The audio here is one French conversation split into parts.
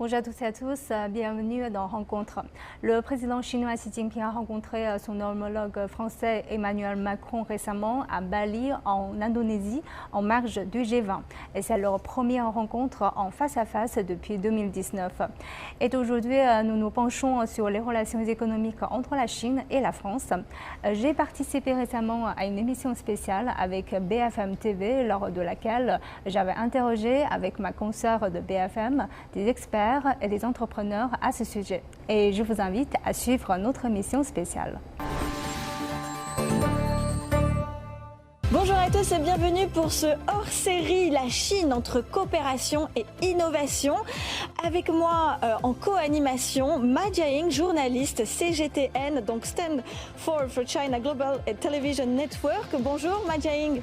Bonjour à toutes et à tous, bienvenue dans Rencontre. Le président chinois Xi Jinping a rencontré son homologue français Emmanuel Macron récemment à Bali, en Indonésie, en marge du G20. Et c'est leur première rencontre en face à face depuis 2019. Et aujourd'hui, nous nous penchons sur les relations économiques entre la Chine et la France. J'ai participé récemment à une émission spéciale avec BFM TV, lors de laquelle j'avais interrogé avec ma consoeur de BFM des experts et des entrepreneurs à ce sujet. Et je vous invite à suivre notre émission spéciale. Bonjour à tous et bienvenue pour ce hors-série La Chine entre coopération et innovation. Avec moi en co-animation, Ma Jiaying, journaliste CGTN, donc Stand for China Global Television Network. Bonjour Ma Jiaying.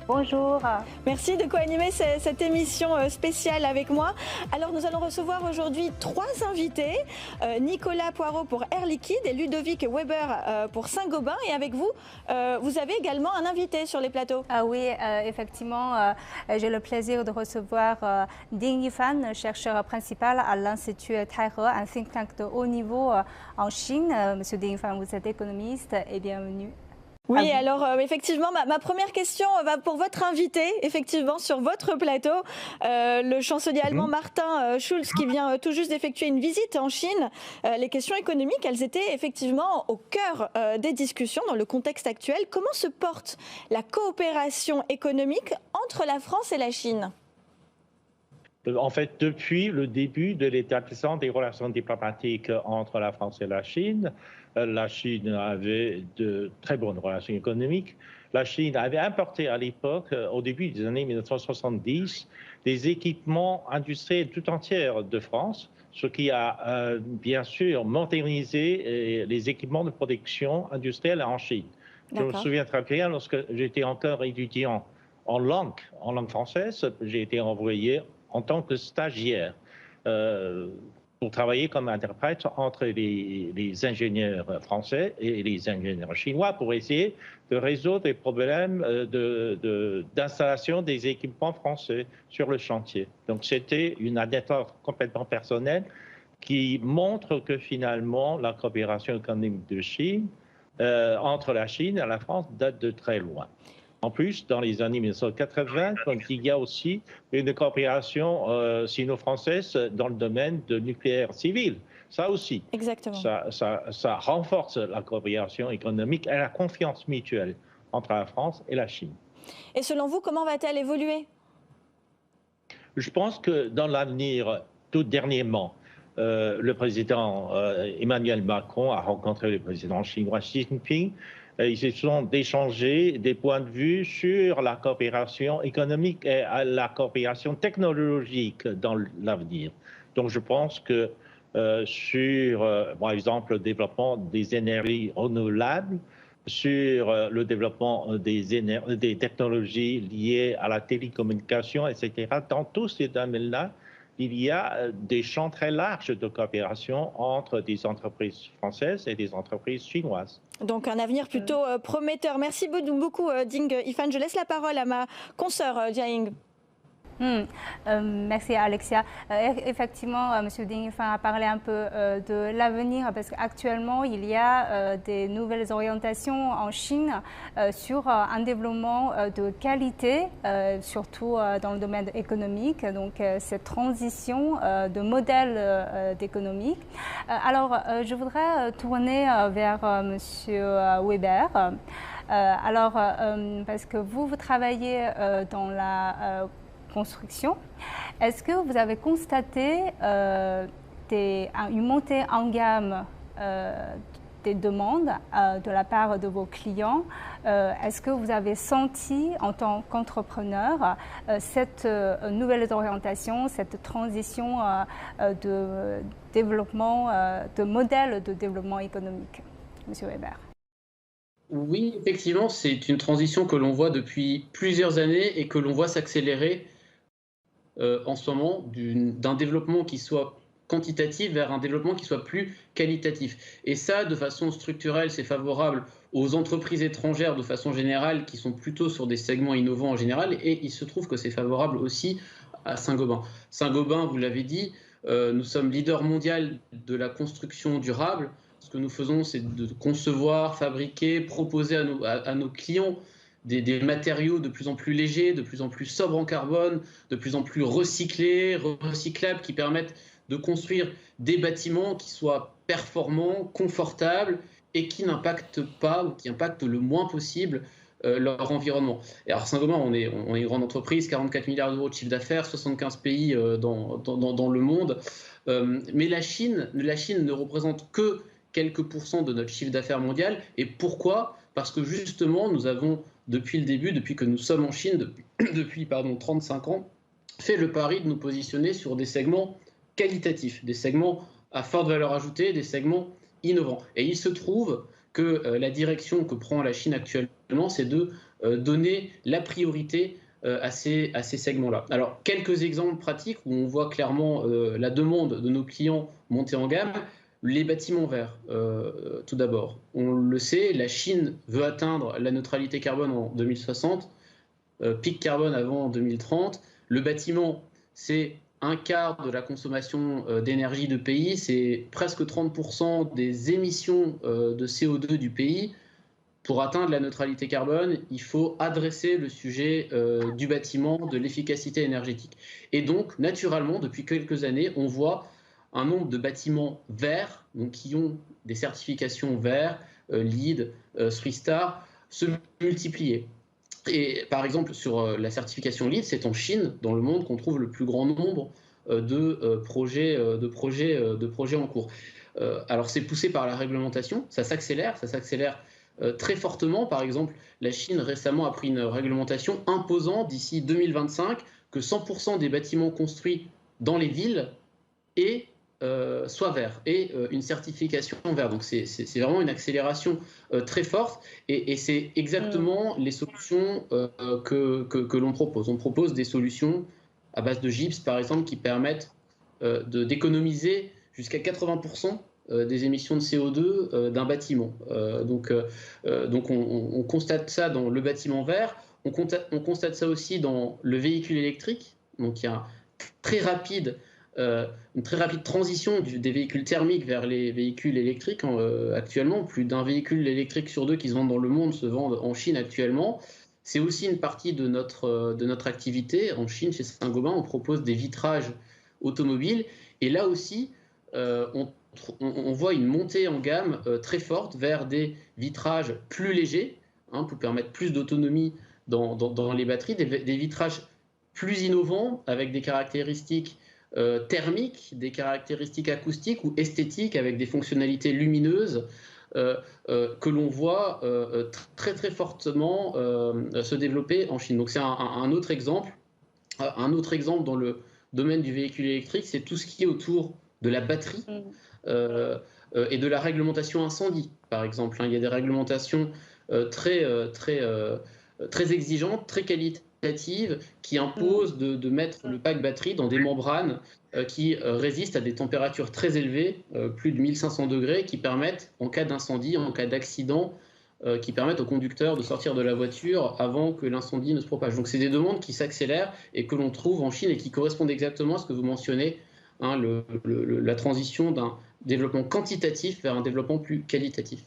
Bonjour. Merci de co-animer cette émission spéciale avec moi. Alors nous allons recevoir aujourd'hui 3 invités. Nicolas Poirot pour Air Liquide et Ludovic Weber pour Saint-Gobain. Et avec vous, vous avez également un invité sur les plateaux. Oui, effectivement, j'ai le plaisir de recevoir Ding Yifan, chercheur principal à l'Institut Taihe, un think tank de haut niveau en Chine. Monsieur Ding Yifan, vous êtes économiste et bienvenue. Oui, alors effectivement, ma première question va pour votre invité, effectivement, sur votre plateau, le chancelier allemand Martin Schulz, qui vient tout juste d'effectuer une visite en Chine. Les questions économiques, elles étaient effectivement au cœur des discussions dans le contexte actuel. Comment se porte la coopération économique entre la France et la Chine ? En fait, depuis le début de l'établissement des relations diplomatiques entre la France et la Chine avait de très bonnes relations économiques. La Chine avait importé à l'époque, au début des années 1970, des équipements industriels tout entiers de France, ce qui a bien sûr modernisé les équipements de production industrielle en Chine. Je me souviens très bien, lorsque j'étais encore étudiant en langue française, j'ai été envoyé en tant que stagiaire pour travailler comme interprète entre les ingénieurs français et les ingénieurs chinois pour essayer de résoudre les problèmes d'installation des équipements français sur le chantier. Donc c'était une anecdote complètement personnelle qui montre que finalement la coopération économique de Chine, entre la Chine et la France date de très loin. En plus, dans les années 1980, il y a aussi une coopération sino-française dans le domaine de nucléaire civil. Ça aussi, exactement. Ça renforce la coopération économique et la confiance mutuelle entre la France et la Chine. Et selon vous, comment va-t-elle évoluer ? Je pense que dans l'avenir, tout dernièrement, le président Emmanuel Macron a rencontré le président chinois Xi Jinping. Ils se sont échangés des points de vue sur la coopération économique et la coopération technologique dans l'avenir. Donc je pense que sur, par exemple, le développement des énergies renouvelables, sur le développement des technologies liées à la télécommunication, etc., dans tous ces domaines-là, il y a des champs très larges de coopération entre des entreprises françaises et des entreprises chinoises. Donc un avenir plutôt prometteur. Merci beaucoup Ding Yifan. Je laisse la parole à ma consoeur Jiaying. Merci Alexia. Effectivement, M. Ding Yifan a parlé un peu de l'avenir parce qu'actuellement, il y a des nouvelles orientations en Chine sur un développement de qualité, surtout dans le domaine économique, donc cette transition de modèle d'économie. Alors, je voudrais tourner vers M. Weber. Parce que vous travaillez dans la construction. Est-ce que vous avez constaté une montée en gamme des demandes de la part de vos clients? Est-ce que vous avez senti en tant qu'entrepreneur cette nouvelle orientation, cette transition de développement, de modèle de développement économique? Monsieur Weber. Oui, effectivement, c'est une transition que l'on voit depuis plusieurs années et que l'on voit s'accélérer en ce moment d'un développement qui soit quantitatif vers un développement qui soit plus qualitatif. Et ça, de façon structurelle, c'est favorable aux entreprises étrangères de façon générale qui sont plutôt sur des segments innovants en général, et il se trouve que c'est favorable aussi à Saint-Gobain. Saint-Gobain, vous l'avez dit, nous sommes leader mondial de la construction durable. Ce que nous faisons, c'est de concevoir, fabriquer, proposer à nos clients des matériaux de plus en plus légers, de plus en plus sobres en carbone, de plus en plus recyclés, recyclables, qui permettent de construire des bâtiments qui soient performants, confortables et qui n'impactent pas ou qui impactent le moins possible leur environnement. Et alors Saint-Gobain, on est une grande entreprise, 44 milliards d'euros de chiffre d'affaires, 75 pays dans le monde. Mais la Chine ne représente que quelques pourcents de notre chiffre d'affaires mondial. Et pourquoi ? Parce que justement, nous avons, depuis le début, depuis que nous sommes en Chine, depuis 35 ans, fait le pari de nous positionner sur des segments qualitatifs, des segments à forte valeur ajoutée, des segments innovants. Et il se trouve que la direction que prend la Chine actuellement, c'est de donner la priorité à ces segments-là. Alors, quelques exemples pratiques où on voit clairement la demande de nos clients monter en gamme. Les bâtiments verts, tout d'abord. On le sait, la Chine veut atteindre la neutralité carbone en 2060, pic carbone avant 2030. Le bâtiment, c'est un quart de la consommation d'énergie du pays, c'est presque 30% des émissions de CO2 du pays. Pour atteindre la neutralité carbone, il faut adresser le sujet du bâtiment, de l'efficacité énergétique. Et donc, naturellement, depuis quelques années, on voit un nombre de bâtiments verts, donc qui ont des certifications verts, LEED, 3-star, se multiplier. Et par exemple, sur la certification LEED, c'est en Chine, dans le monde, qu'on trouve le plus grand nombre de projets en cours. Alors c'est poussé par la réglementation, ça s'accélère très fortement. Par exemple, la Chine récemment a pris une réglementation imposant d'ici 2025 que 100% des bâtiments construits dans les villes soient verts et une certification verte. Donc c'est vraiment une accélération très forte et c'est exactement les solutions que l'on propose. On propose des solutions à base de gypse, par exemple, qui permettent d'économiser jusqu'à 80% des émissions de CO2 d'un bâtiment. Donc on constate ça dans le bâtiment vert, on constate ça aussi dans le véhicule électrique. Donc il y a une très rapide transition des véhicules thermiques vers les véhicules électriques. Actuellement, plus d'un véhicule électrique sur 2 qui se vendent dans le monde se vendent en Chine actuellement. C'est aussi une partie de notre activité. En Chine, chez Saint-Gobain, on propose des vitrages automobiles. Et là aussi, on voit une montée en gamme très forte vers des vitrages plus légers, pour permettre plus d'autonomie dans les batteries, des vitrages plus innovants avec des caractéristiques thermiques, des caractéristiques acoustiques ou esthétiques avec des fonctionnalités lumineuses que l'on voit très très fortement se développer en Chine. Donc c'est un autre exemple. Un autre exemple dans le domaine du véhicule électrique, c'est tout ce qui est autour de la batterie et de la réglementation incendie, par exemple. Il y a des réglementations très exigeantes, très qualitatives, qui imposent de mettre le pack batterie dans des membranes qui résistent à des températures très élevées, plus de 1500 degrés, qui permettent, en cas d'incendie, en cas d'accident, qui permettent aux conducteurs de sortir de la voiture avant que l'incendie ne se propage. Donc c'est des demandes qui s'accélèrent et que l'on trouve en Chine et qui correspondent exactement à ce que vous mentionnez, la transition d'un développement quantitatif vers un développement plus qualitatif.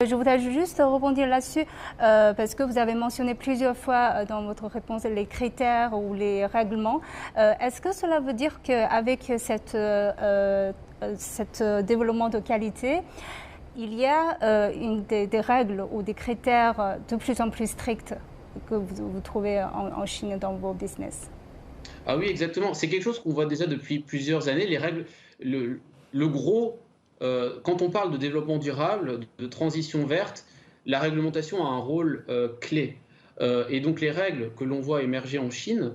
Je voudrais juste rebondir là-dessus parce que vous avez mentionné plusieurs fois dans votre réponse les critères ou les règlements. Est-ce que cela veut dire qu'avec cet développement de qualité, il y a des règles ou des critères de plus en plus stricts que vous trouvez en Chine dans vos business? Ah oui, exactement. C'est quelque chose qu'on voit déjà depuis plusieurs années. Les règles, le gros... quand on parle de développement durable, de transition verte, la réglementation a un rôle clé. Et donc les règles que l'on voit émerger en Chine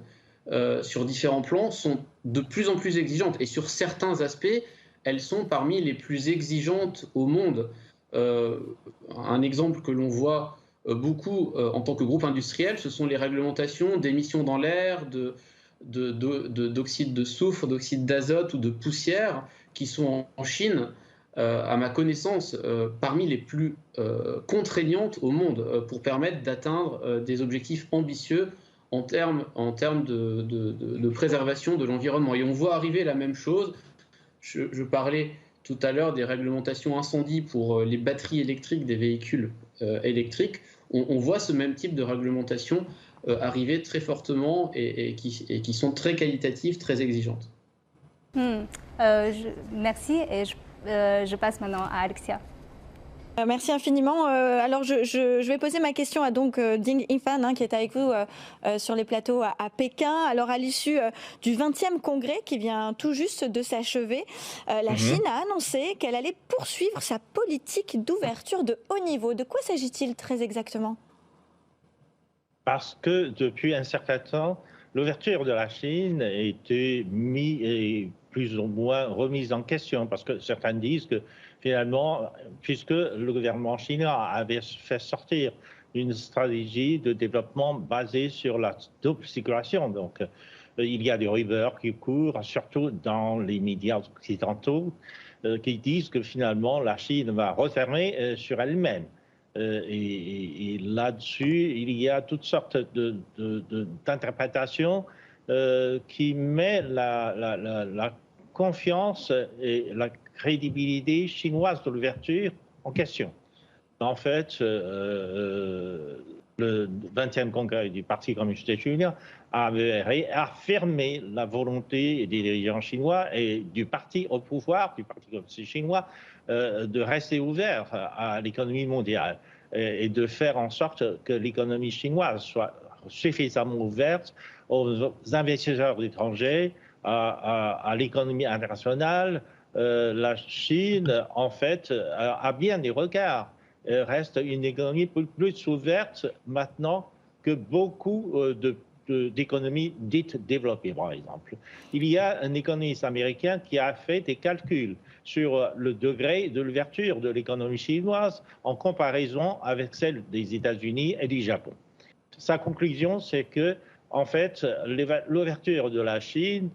sur différents plans sont de plus en plus exigeantes. Et sur certains aspects, elles sont parmi les plus exigeantes au monde. Un exemple que l'on voit beaucoup en tant que groupe industriel, ce sont les réglementations d'émissions dans l'air, d'oxyde de soufre, d'oxyde d'azote ou de poussière qui sont en Chine, à ma connaissance, parmi les plus contraignantes au monde pour permettre d'atteindre des objectifs ambitieux en termes de préservation de l'environnement. Et on voit arriver la même chose. Je parlais tout à l'heure des réglementations incendie pour les batteries électriques des véhicules électriques. On voit ce même type de réglementation arriver très fortement et qui sont très qualitatives, très exigeantes. Merci et je passe maintenant à Alexia. Merci infiniment. Alors, je vais poser ma question à donc Ding Yifan, qui est avec vous sur les plateaux à Pékin. Alors, à l'issue du 20e congrès qui vient tout juste de s'achever, la Chine a annoncé qu'elle allait poursuivre sa politique d'ouverture de haut niveau. De quoi s'agit-il très exactement? Parce que depuis un certain temps, l'ouverture de la Chine a été plus ou moins remise en question, parce que certains disent que finalement, puisque le gouvernement chinois avait fait sortir une stratégie de développement basée sur la double circulation, donc il y a des rumeurs qui courent, surtout dans les médias occidentaux, qui disent que finalement la Chine va refermer sur elle-même. Et là-dessus, il y a toutes sortes d'interprétations qui mettent la confiance et la crédibilité chinoise de l'ouverture en question. En fait, le 20e congrès du Parti communiste chinois avait réaffirmé la volonté des dirigeants chinois et du parti au pouvoir, du Parti communiste chinois, de rester ouvert à l'économie mondiale et de faire en sorte que l'économie chinoise soit suffisamment ouverte aux investisseurs étrangers, à l'économie internationale. La Chine, en fait, a bien des regards, reste une économie plus ouverte maintenant que beaucoup d'économies dites développées, par exemple. Il y a un économiste américain qui a fait des calculs sur le degré de l'ouverture de l'économie chinoise en comparaison avec celle des États-Unis et du Japon. Sa conclusion, c'est que, en fait, l'ouverture de la Chine,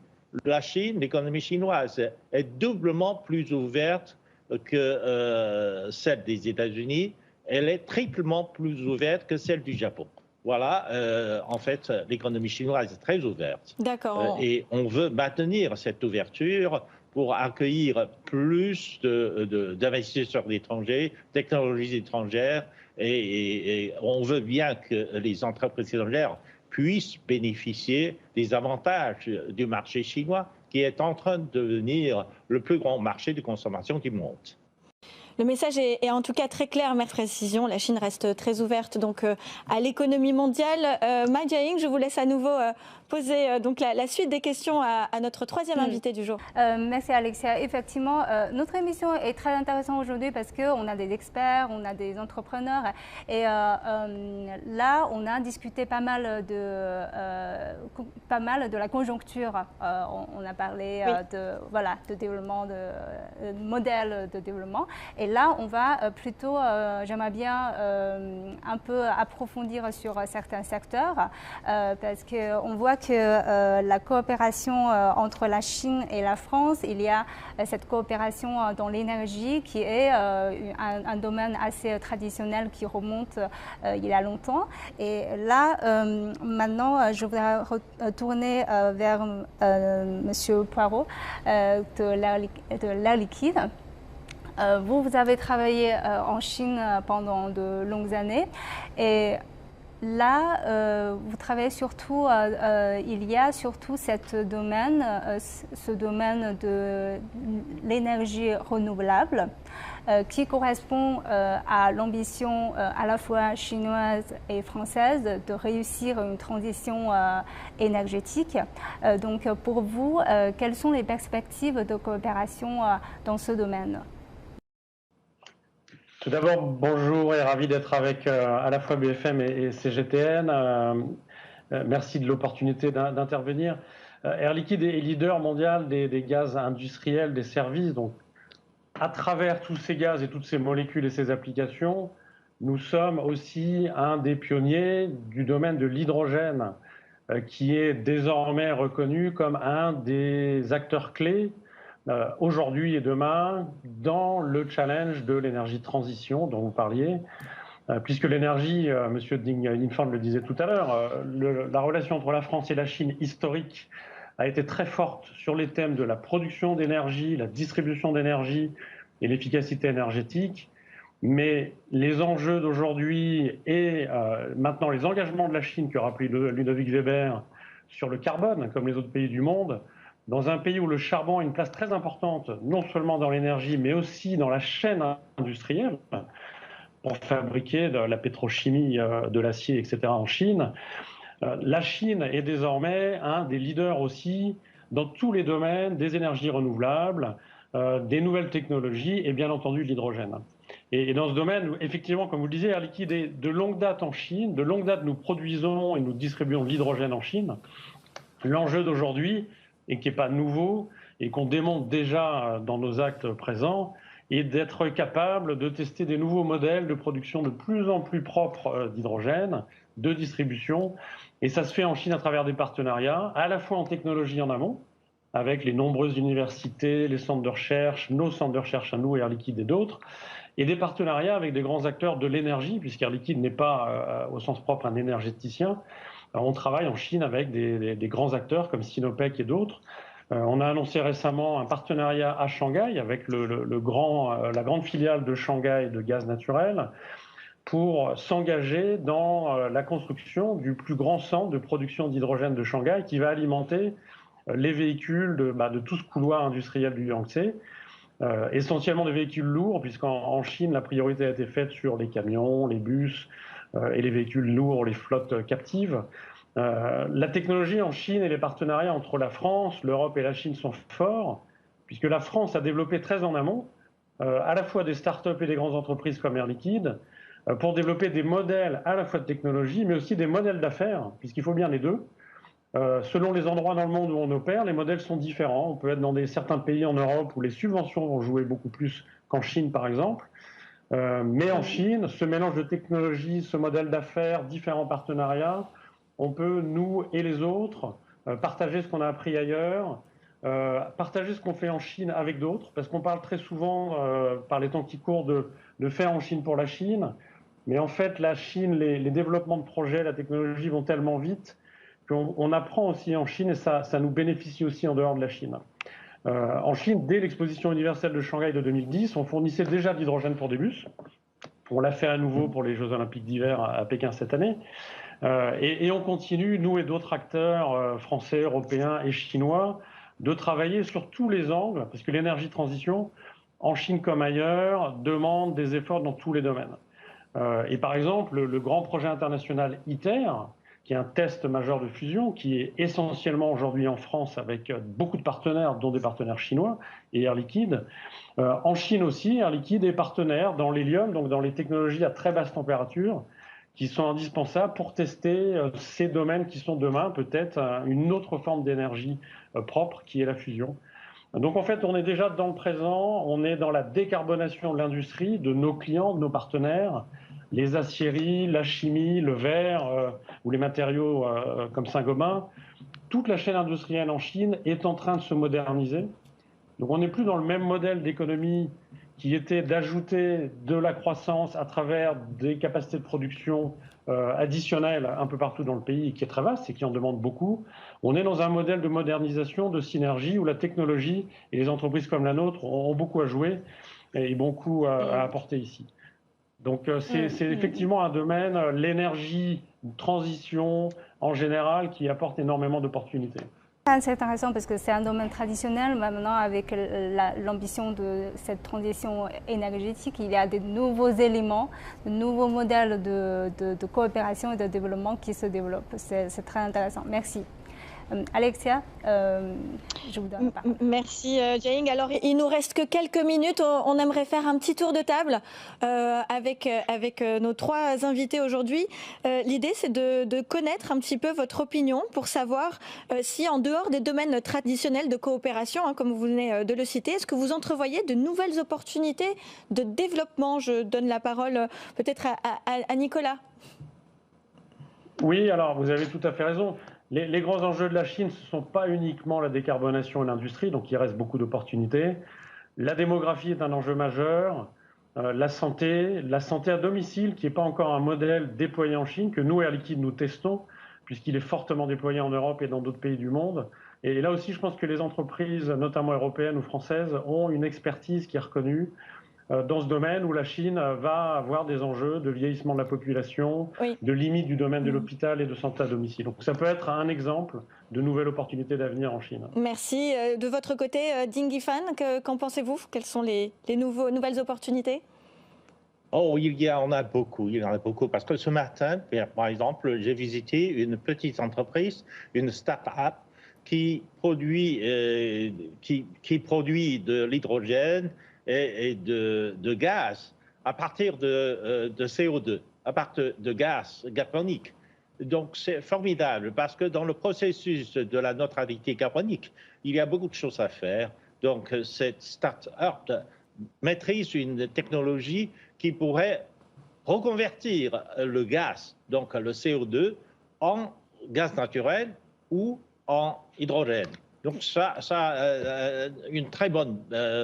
l'économie chinoise est doublement plus ouverte que celle des États-Unis. Elle est triplement plus ouverte que celle du Japon. Voilà, en fait, l'économie chinoise est très ouverte. D'accord. Et on veut maintenir cette ouverture pour accueillir plus d'investisseurs étrangers, technologies étrangères, et on veut bien que les entreprises étrangères puissent bénéficier des avantages du marché chinois qui est en train de devenir le plus grand marché de consommation du monde. Le message est en tout cas très clair, mais précision. La Chine reste très ouverte donc à l'économie mondiale. Ma Jiaying, je vous laisse à nouveau poser donc la suite des questions à notre troisième invité du jour. Merci Alexia. Effectivement, notre émission est très intéressante aujourd'hui parce qu'on a des experts, on a des entrepreneurs et là, on a discuté pas mal de la conjoncture. On a parlé de développement, de modèles de développement. Et là, on va plutôt, j'aimerais bien un peu approfondir sur certains secteurs parce qu'on voit que la coopération entre la Chine et la France, il y a cette coopération dans l'énergie qui est un domaine assez traditionnel qui remonte il y a longtemps. Et là, maintenant, je voudrais retourner vers Monsieur Poirot de l'Air Liquide. Vous avez travaillé en Chine pendant de longues années et là, vous travaillez surtout, il y a surtout ce domaine de l'énergie renouvelable qui correspond à l'ambition à la fois chinoise et française de réussir une transition énergétique. Donc pour vous, quelles sont les perspectives de coopération dans ce domaine ? Tout d'abord, bonjour et ravi d'être avec à la fois BFM et CGTN. Merci de l'opportunité d'intervenir. Air Liquide est leader mondial des gaz industriels, des services. Donc, à travers tous ces gaz et toutes ces molécules et ces applications, nous sommes aussi un des pionniers du domaine de l'hydrogène, qui est désormais reconnu comme un des acteurs clés aujourd'hui et demain dans le challenge de l'énergie de transition dont vous parliez. puisque l'énergie, M. Linford le disait tout à l'heure, la relation entre la France et la Chine historique a été très forte sur les thèmes de la production d'énergie, la distribution d'énergie et l'efficacité énergétique. Mais les enjeux d'aujourd'hui et maintenant les engagements de la Chine, que rappelait Ludovic Weber, sur le carbone, comme les autres pays du monde, dans un pays où le charbon a une place très importante, non seulement dans l'énergie, mais aussi dans la chaîne industrielle, pour fabriquer de la pétrochimie, de l'acier, etc. en Chine. La Chine est désormais un des leaders aussi dans tous les domaines des énergies renouvelables, des nouvelles technologies et bien entendu de l'hydrogène. Et dans ce domaine, effectivement, comme vous le disiez, Air Liquide est de longue date en Chine. De longue date, nous produisons et nous distribuons de l'hydrogène en Chine. L'enjeu d'aujourd'hui, et qui n'est pas nouveau, et qu'on démontre déjà dans nos actes présents, est d'être capable de tester des nouveaux modèles de production de plus en plus propres d'hydrogène, de distribution. Et ça se fait en Chine à travers des partenariats, à la fois en technologie en amont, avec les nombreuses universités, les centres de recherche, nos centres de recherche à nous, Air Liquide et d'autres, et des partenariats avec des grands acteurs de l'énergie, puisqu'Air Liquide n'est pas au sens propre un énergéticien. Alors, on travaille en Chine avec des grands acteurs comme Sinopec et d'autres. On a annoncé récemment un partenariat à Shanghai avec la grande filiale de Shanghai de gaz naturel pour s'engager dans la construction du plus grand centre de production d'hydrogène de Shanghai qui va alimenter les véhicules de tout ce couloir industriel du Yangtze. Essentiellement des véhicules lourds, puisqu'en Chine, la priorité a été faite sur les camions, les bus et les véhicules lourds, les flottes captives. La technologie en Chine et les partenariats entre la France, l'Europe et la Chine sont forts, puisque la France a développé très en amont, à la fois des start-up et des grandes entreprises comme Air Liquide, pour développer des modèles à la fois de technologie, mais aussi des modèles d'affaires, puisqu'il faut bien les deux. Selon les endroits dans le monde où on opère, les modèles sont différents. On peut être dans certains pays en Europe où les subventions vont jouer beaucoup plus qu'en Chine, par exemple. Mais en Chine, ce mélange de technologies, ce modèle d'affaires, différents partenariats, on peut, nous et les autres, partager ce qu'on a appris ailleurs, partager ce qu'on fait en Chine avec d'autres, parce qu'on parle très souvent, par les temps qui courent, de faire en Chine pour la Chine. Mais en fait, la Chine, les développements de projets, la technologie vont tellement vite qu'on apprend aussi en Chine et ça nous bénéficie aussi en dehors de la Chine. En Chine, dès l'exposition universelle de Shanghai de 2010, on fournissait déjà de l'hydrogène pour des bus. On l'a fait à nouveau pour les Jeux Olympiques d'hiver à Pékin cette année. Et on continue, nous et d'autres acteurs français, européens et chinois, de travailler sur tous les angles, parce que l'énergie transition, en Chine comme ailleurs, demande des efforts dans tous les domaines. Et par exemple, le grand projet international ITER, qui est un test majeur de fusion, qui est essentiellement aujourd'hui en France avec beaucoup de partenaires, dont des partenaires chinois et Air Liquide. En Chine aussi, Air Liquide est partenaire dans l'hélium, donc dans les technologies à très basse température, qui sont indispensables pour tester ces domaines qui sont demain peut-être une autre forme d'énergie propre, qui est la fusion. Donc en fait, on est déjà dans le présent, on est dans la décarbonation de l'industrie, de nos clients, de nos partenaires, les aciéries, la chimie, le verre ou les matériaux comme Saint-Gobain. Toute la chaîne industrielle en Chine est en train de se moderniser. Donc on n'est plus dans le même modèle d'économie qui était d'ajouter de la croissance à travers des capacités de production additionnelles un peu partout dans le pays, qui est très vaste et qui en demande beaucoup. On est dans un modèle de modernisation, de synergie, où la technologie et les entreprises comme la nôtre ont beaucoup à jouer et beaucoup à apporter ici. Donc c'est effectivement un domaine, l'énergie, transition en général, qui apporte énormément d'opportunités. C'est intéressant parce que c'est un domaine traditionnel. Maintenant, avec l'ambition de cette transition énergétique, il y a de nouveaux éléments, de nouveaux modèles de coopération et de développement qui se développent. C'est très intéressant. Merci. Alexia, je vous donne la parole. Merci Jiaying. Alors il nous reste que quelques minutes. On aimerait faire un petit tour de table avec nos trois invités aujourd'hui. L'idée c'est de connaître un petit peu votre opinion pour savoir si en dehors des domaines traditionnels de coopération, comme vous venez de le citer, est-ce que vous entrevoyez de nouvelles opportunités de développement? Je donne la parole peut-être à Nicolas. Oui, alors vous avez tout à fait raison. Les grands enjeux de la Chine, ce ne sont pas uniquement la décarbonation et l'industrie, donc il reste beaucoup d'opportunités. La démographie est un enjeu majeur. la santé à domicile, qui n'est pas encore un modèle déployé en Chine, que nous, Air Liquide, nous testons, puisqu'il est fortement déployé en Europe et dans d'autres pays du monde. Et là aussi, je pense que les entreprises, notamment européennes ou françaises, ont une expertise qui est reconnue dans ce domaine où la Chine va avoir des enjeux de vieillissement de la population, de limite du domaine de l'hôpital et de santé à domicile. Donc ça peut être un exemple de nouvelles opportunités d'avenir en Chine. Merci. De votre côté, Ding Yifan, qu'en pensez-vous? Quelles sont les nouvelles opportunités? Oh, il y en a beaucoup, parce que ce matin, par exemple, j'ai visité une petite entreprise, une start-up qui produit de l'hydrogène et de gaz à partir de CO2, à partir de gaz carbonique. Donc c'est formidable parce que dans le processus de la neutralité carbonique, il y a beaucoup de choses à faire. Donc cette start-up maîtrise une technologie qui pourrait reconvertir le gaz, donc le CO2, en gaz naturel ou en hydrogène. Donc ça a une très bonne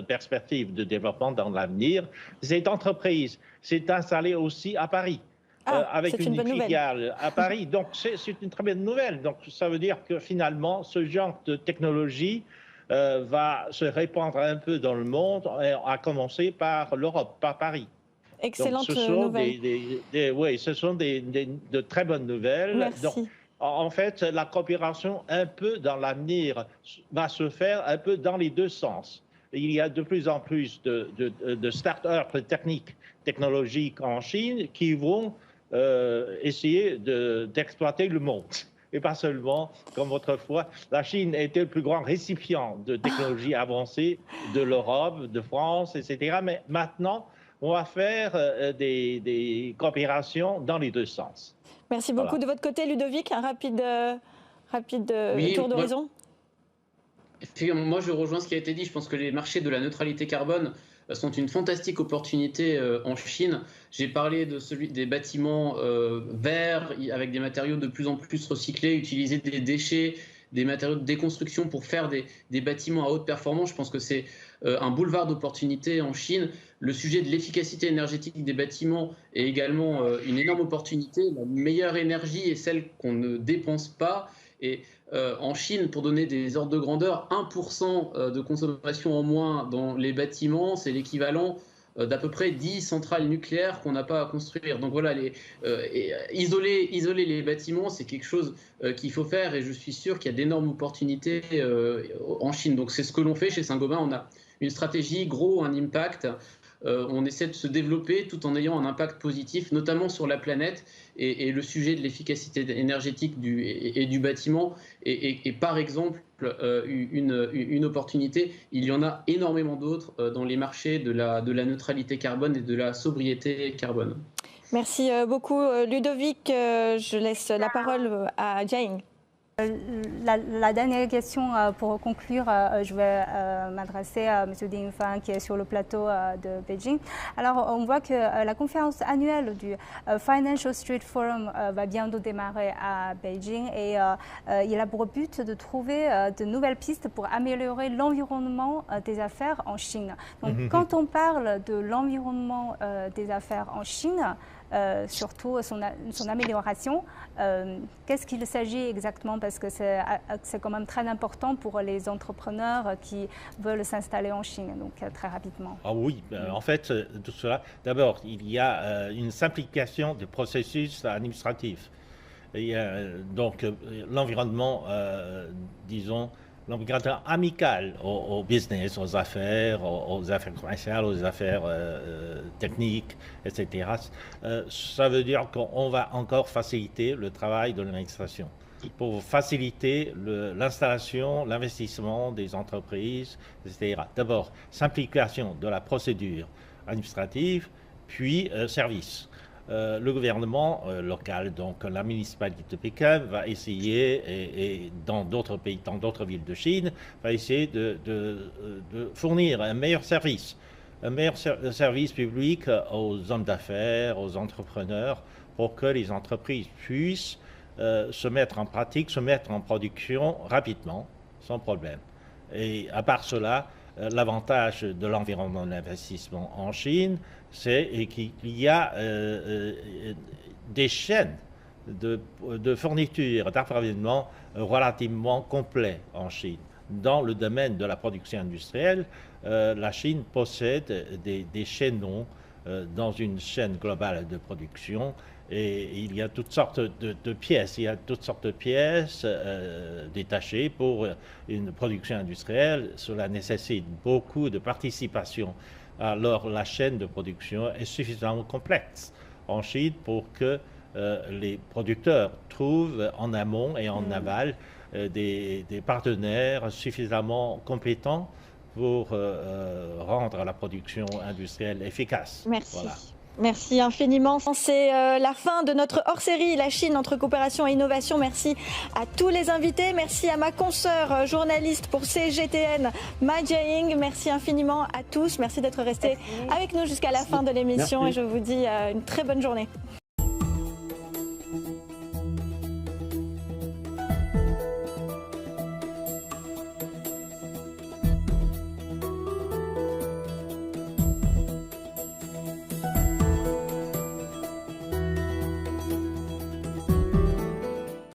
perspective de développement dans l'avenir. Cette entreprise s'est installée aussi à Paris, avec une filiale à Paris. Donc c'est une très bonne nouvelle. Donc ça veut dire que finalement, ce genre de technologie va se répandre un peu dans le monde, à commencer par l'Europe, par Paris. Excellente nouvelle. Oui, ce sont de très bonnes nouvelles. Merci. Donc, en fait, la coopération, un peu dans l'avenir, va se faire un peu dans les deux sens. Il y a de plus en plus de start-up technologiques en Chine qui vont essayer d'exploiter le monde. Et pas seulement, comme autrefois, la Chine était le plus grand récipient de technologies avancées de l'Europe, de France, etc. Mais maintenant, on va faire des coopérations dans les deux sens. Merci beaucoup. Voilà. De votre côté, Ludovic, un rapide tour d'horizon. Moi, je rejoins ce qui a été dit. Je pense que les marchés de la neutralité carbone sont une fantastique opportunité en Chine. J'ai parlé de celui des bâtiments verts, avec des matériaux de plus en plus recyclés, utiliser des déchets, des matériaux de déconstruction pour faire des bâtiments à haute performance. Je pense que c'est un boulevard d'opportunités en Chine. Le sujet de l'efficacité énergétique des bâtiments est également une énorme opportunité. La meilleure énergie est celle qu'on ne dépense pas. Et en Chine, pour donner des ordres de grandeur, 1% de consommation en moins dans les bâtiments, c'est l'équivalent d'à peu près 10 centrales nucléaires qu'on n'a pas à construire. Donc voilà, isoler les bâtiments, c'est quelque chose qu'il faut faire, et je suis sûr qu'il y a d'énormes opportunités en Chine. Donc c'est ce que l'on fait chez Saint-Gobain. On a une stratégie gros, un impact. On essaie de se développer tout en ayant un impact positif, notamment sur la planète, et le sujet de l'efficacité énergétique du bâtiment est par exemple une opportunité. Il y en a énormément d'autres dans les marchés de la neutralité carbone et de la sobriété carbone. Merci beaucoup Ludovic. Je laisse la parole à Jiaying. La dernière question pour conclure, je vais m'adresser à M. Ding Yifan qui est sur le plateau de Beijing. Alors, on voit que la conférence annuelle du Financial Street Forum va bientôt démarrer à Beijing, et il a pour but de trouver de nouvelles pistes pour améliorer l'environnement des affaires en Chine. Donc, quand on parle de l'environnement des affaires en Chine, surtout son amélioration, qu'est-ce qu'il s'agit exactement? Parce que c'est quand même très important pour les entrepreneurs qui veulent s'installer en Chine, donc très rapidement. Ah oui, en fait, tout cela, d'abord, il y a une simplification du processus administratif. Donc, l'environnement, disons, l'environnement amical au business, aux affaires commerciales, aux affaires techniques, etc. Ça veut dire qu'on va encore faciliter le travail de l'administration pour faciliter l'installation, l'investissement des entreprises, etc. D'abord, simplification de la procédure administrative, puis service. Le gouvernement local, donc la municipalité de Pékin, va essayer, et dans d'autres pays, dans d'autres villes de Chine, va essayer de fournir un meilleur service public aux hommes d'affaires, aux entrepreneurs, pour que les entreprises puissent se mettre en pratique, se mettre en production rapidement, sans problème. Et à part cela, l'avantage de l'environnement de l'investissement en Chine, c'est qu'il y a des chaînes de fourniture, d'approvisionnement relativement complets en Chine. Dans le domaine de la production industrielle, la Chine possède des chaînons dans une chaîne globale de production. Et il y a toutes sortes de pièces. Il y a toutes sortes de pièces détachées pour une production industrielle. Cela nécessite beaucoup de participation. Alors la chaîne de production est suffisamment complexe en Chine pour que les producteurs trouvent en amont et en aval des partenaires suffisamment compétents pour rendre la production industrielle efficace. Merci. Voilà. Merci infiniment. C'est la fin de notre hors-série La Chine entre coopération et innovation. Merci à tous les invités. Merci à ma consoeur journaliste pour CGTN, Ma Jiaying. Merci infiniment à tous. Merci d'être restés avec nous jusqu'à la fin de l'émission et je vous dis une très bonne journée.